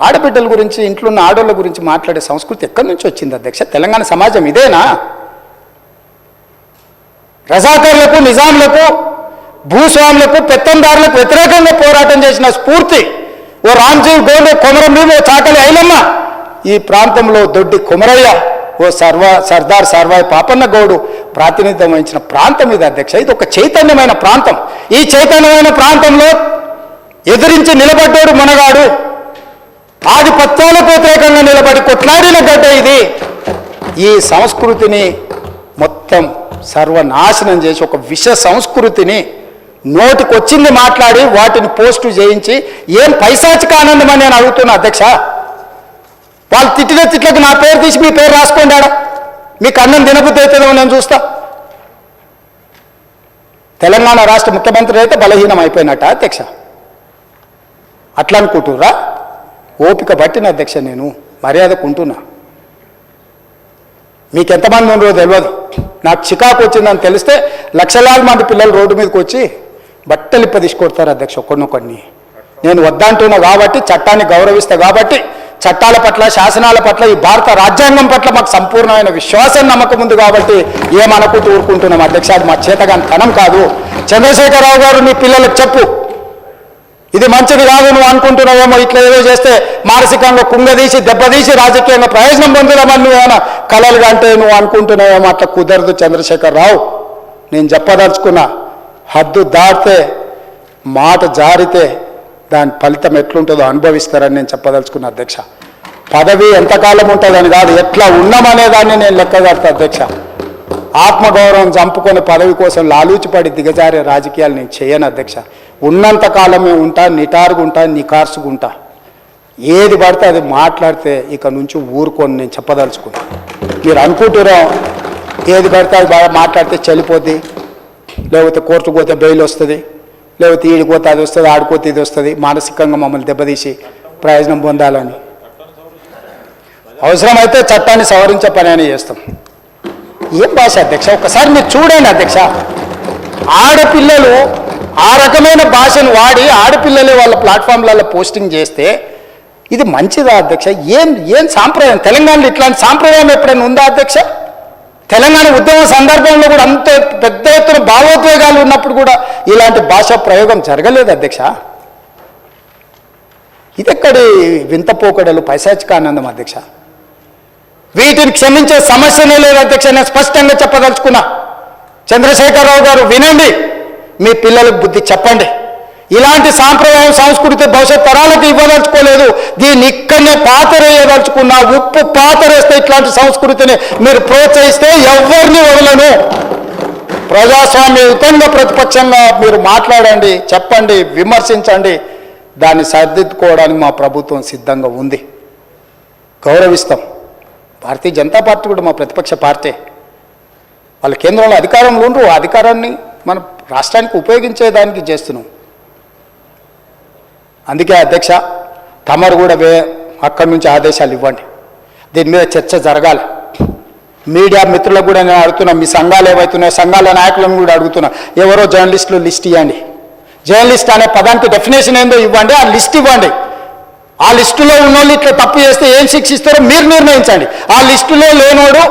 ఆడబిడ్డల గురించి, ఇంట్లో ఉన్న ఆడోళ్ళ గురించి మాట్లాడే సంస్కృతి ఎక్కడి నుంచి వచ్చింది అధ్యక్ష? తెలంగాణ సమాజం ఇదేనా? రజాకర్లకు, నిజాంలకు, భూస్వాములకు, పెత్తందారులకు వ్యతిరేకంగా పోరాటం చేసిన స్ఫూర్తి ఓ రామ్జీవ్ గోండే, కొమరంభీం, ఓ చాకలి ఐలమ్మ, ఈ ప్రాంతంలో దొడ్డి కొమరయ్య, ఓ సర్దార్ సర్వాయి పాపన్న గౌడు ప్రాతినిధ్యం వహించిన ప్రాంతం ఇది అధ్యక్ష. ఇది ఒక చైతన్యమైన ప్రాంతం. ఈ చైతన్యమైన ప్రాంతంలో ఎదిరించి నిలబడ్డాడు మునగాడు. ఆధిపత్యాలకు వ్యతిరేకంగా నిలబడి కొట్లాడిన గడ్డ ఇది. ఈ సంస్కృతిని మొత్తం సర్వనాశనం చేసి ఒక విష సంస్కృతిని నోటికొచ్చింది మాట్లాడి వాటిని పోస్టు చేయించి ఏం పైశాచిక ఆనందం అని నేను అడుగుతున్నా అధ్యక్ష. వాళ్ళు తిట్టిన తిట్లకు నా పేరు తీసి మీ పేరు రాసుకోండాడా? మీకు అన్నం తినబుద్ధి అవుతుందో నేను చూస్తా. తెలంగాణ రాష్ట్ర ముఖ్యమంత్రి అయితే బలహీనం అయిపోయినట్ట అధ్యక్ష? అట్లా అనుకుంటుర్రా? ఓపిక పట్టిన అధ్యక్ష, నేను మర్యాదకుంటున్నా. మీకు ఎంతమంది ఉన్నారో తెలియదు. నాకు చికాకు వచ్చిందని తెలిస్తే లక్షలాది మంది పిల్లలు రోడ్డు మీదకి వచ్చి బట్టలు తీసుకొడతారు అధ్యక్ష ఒక్కొక్కడిని. నేను వద్దంటున్నా కాబట్టి, చట్టాన్ని గౌరవిస్తా కాబట్టి, చట్టాల పట్ల, శాసనాల పట్ల, ఈ భారత రాజ్యాంగం పట్ల మాకు సంపూర్ణమైన విశ్వాసం, నమ్మకం ఉంది కాబట్టి ఏమనుకుంటూ ఊరుకుంటున్నాం అధ్యక్ష. అది మా చేతగాని తనం కాదు. చంద్రశేఖరరావు గారు నీ పిల్లలకు చెప్పు, ఇది మంచిది కాదు, నువ్వు అనుకుంటున్నావేమో ఇట్లా ఏదో చేస్తే మానసికంగా కుంగదీసి దెబ్బతీసి రాజకీయంగా ప్రయోజనం పొందుదామని నువ్వేమైనా కలలుగా అంటే నువ్వు అనుకుంటున్నావేమో. అట్లా కుదరదు చంద్రశేఖరరావు. నేను చెప్పదలుచుకున్నా, హద్దు దాటితే, మాట జారితే దాని ఫలితం ఎట్లుంటుందో అనుభవిస్తారని నేను చెప్పదలుచుకున్నా అధ్యక్ష. పదవి ఎంతకాలం ఉంటుందని కాదు, ఎట్లా ఉన్నామనేదాన్ని నేను లెక్కగడతా అధ్యక్ష. ఆత్మగౌరవం చంపుకొని పదవి కోసం లాలూచిపడి దిగజారే రాజకీయాలు నేను చేయను అధ్యక్ష. ఉన్నంత కాలమే ఉంటా, నిటారుగుంటా, నికార్సుగుంటా. ఏది పడితే అది మాట్లాడితే ఇక నుంచి ఊరుకొని నేను చెప్పదలుచుకున్నా. మీరు అనుకుంటున్నారో ఏది పడితే అది బాగా మాట్లాడితే చలిపోద్ది, లేకపోతే కోర్టుకు పోతే బెయిల్ వస్తుంది, లేకపోతే ఈడిపోతే అది వస్తుంది, ఆడిపోతే ఇది వస్తుంది, మానసికంగా మమ్మల్ని దెబ్బతీసి ప్రయోజనం పొందాలని. అవసరమైతే చట్టాన్ని సవరించే పని అని చేస్తాం. ఏం భాష అధ్యక్ష? ఒకసారి మీరు చూడండి అధ్యక్ష. ఆడపిల్లలు ఆ రకమైన భాషను వాడి ఆడపిల్లలే వాళ్ళ ప్లాట్ఫామ్లలో పోస్టింగ్ చేస్తే ఇది మంచిదా అధ్యక్ష? ఏం సాంప్రదాయం? తెలంగాణలో ఇట్లాంటి సాంప్రదాయం ఎప్పుడైనా ఉందా అధ్యక్ష? తెలంగాణ ఉద్యమం సందర్భంలో కూడా అంత పెద్ద ఎత్తున భావోద్వేగాలు ఉన్నప్పుడు కూడా ఇలాంటి భాషా ప్రయోగం జరగలేదు అధ్యక్ష. ఇదెక్కడి వింత పోకడలు, పైశాచిక ఆనందం అధ్యక్ష? వీటిని క్షమించే సమస్యనే లేదు అధ్యక్ష. నేను స్పష్టంగా చెప్పదలుచుకున్నా. చంద్రశేఖరరావు గారు వినండి, మీ పిల్లలకు బుద్ధి చెప్పండి. ఇలాంటి సాంప్రదాయం, సంస్కృతి భవిష్యత్ తరాలకు ఇవ్వదలుచుకోలేదు. దీన్ని ఇక్కడనే పాతరేయదలుచుకున్నా. ఉప్పు పాతరేస్తే ఇట్లాంటి సంస్కృతిని మీరు ప్రోత్సహిస్తే ఎవరిని వదలను. ప్రజాస్వామ్యయుతంగా ప్రతిపక్షంగా మీరు మాట్లాడండి, చెప్పండి, విమర్శించండి. దాన్ని సరిదిద్దుకోవడానికి మా ప్రభుత్వం సిద్ధంగా ఉంది. గౌరవిస్తాం. భారతీయ జనతా పార్టీ కూడా మా ప్రతిపక్ష పార్టీ. వాళ్ళ కేంద్రంలో అధికారంలో ఉండరు. ఆ అధికారాన్ని మన రాష్ట్రానికి ఉపయోగించేదానికి చేస్తున్నాం. అందుకే అధ్యక్ష, తమరు కూడా అక్కడి నుంచి ఆదేశాలు ఇవ్వండి. దీని మీద చర్చ జరగాలి. మీడియా మిత్రులకు కూడా నేను అడుగుతున్నా, మీ సంఘాలు ఏవైతున్నాయో సంఘాల నాయకులను కూడా అడుగుతున్నా, ఎవరో జర్నలిస్టులు లిస్ట్ ఇవ్వండి. జర్నలిస్ట్ అనే పదానికి డెఫినేషన్ ఏందో ఇవ్వండి, ఆ లిస్ట్ ఇవ్వండి. ఆ లిస్టులో ఉన్నోళ్ళు ఇట్లా తప్పు చేస్తే ఏం శిక్షిస్తారో మీరు నిర్ణయించండి. ఆ లిస్టులో లేనోడు